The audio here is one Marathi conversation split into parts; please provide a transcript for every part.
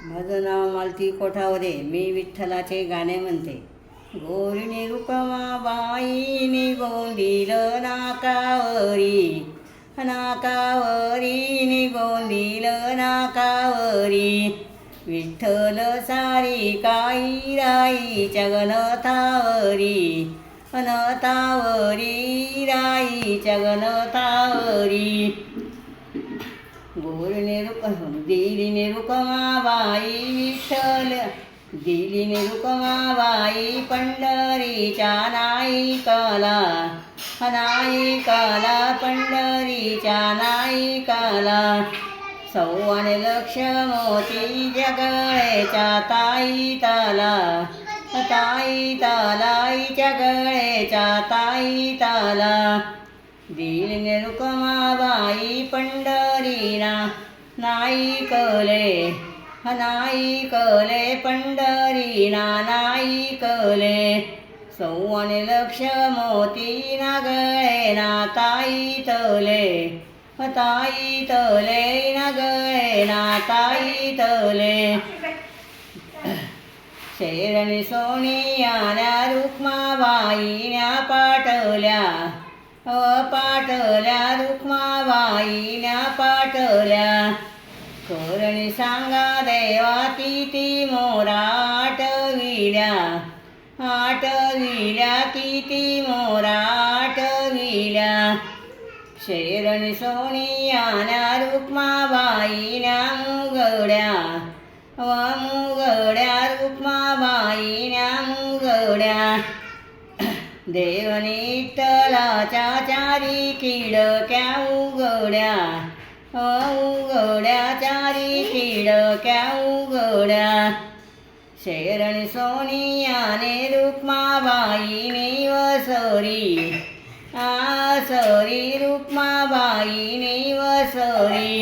माझं नाव मालती कोठावदे. मी विठ्ठलाचे गाणे म्हणते. गोरीने रुक्मा बाईने गोंदिल नाकावरी, नाकावरी गोंदिल नाकावरी. विठ्ठल सारी काई राईच्या गणतावरी, नतावरी राईच्या गणतावरी. दिलीने रुक्माबाई विठ्ठल, दिलीने रुक्माबाई पंढरीच्या नाईकाला, नाईकाला पंढरीच्या नाईकाला. 1.25 लक्ष मोती जगळेच्या ताईताला, ताईताला हिच्या गळेच्या ताईताला. दिलीने रुक्माबाई पंढरीना नाईकले, नाईकले पंढरीना नाईकले. 1.25 लक्ष मोती ना गळे ना ताईतले, ताईतले ना गळे ना ताईतले. शेरणी सोनियाल्या रुक्माबाईन्या पाटल्या, पाटल्या रुक्माबाईन्या पाटल्या. करणी सांगा देवा किती मोरा आटविल्या, आटविल्या किती मोरा आटविल्या. शेरणी सोनियाल्या रुक्माबाईन्या मुगड्या, मुगड्या रुक्माबाईन्या मुगड्या. देवनी विठ्ठलाच्या चारी खिडक्या उघड्या, उघड्या चारी खिडक्या उघड्या. शेरणी सोनियाने रुक्माबाईने वसरी, आसरी रुक्माबाईने वसरी.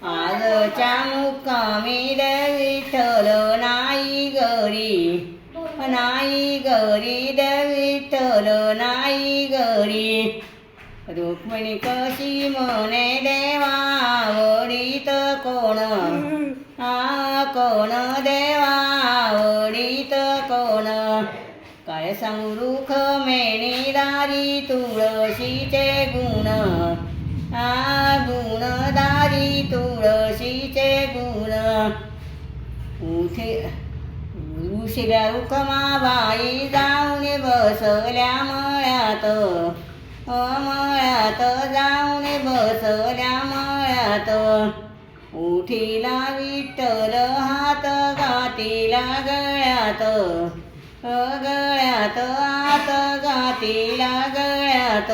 आजच्या मुक्कामी विठ्ठल नाही घरी, नाही घरी विठ्ठल नाही घरी. रुक्मिणी कशी म्हणे देवा आवडीत कोण, कोण देवा आवडीत कोण. काय सांगू रुक्मिणी दारी तुळशीचे गुण, गुण दारी तुळशीचे गुण. उशिरा रुक्माबाई जाऊन बसल्या मळ्यात, मळ्यात जाऊन बसल्या मळ्यात. उठीला विठ्ठल हात घातीला गळ्यात, गळ्यात हात घातीला गळ्यात.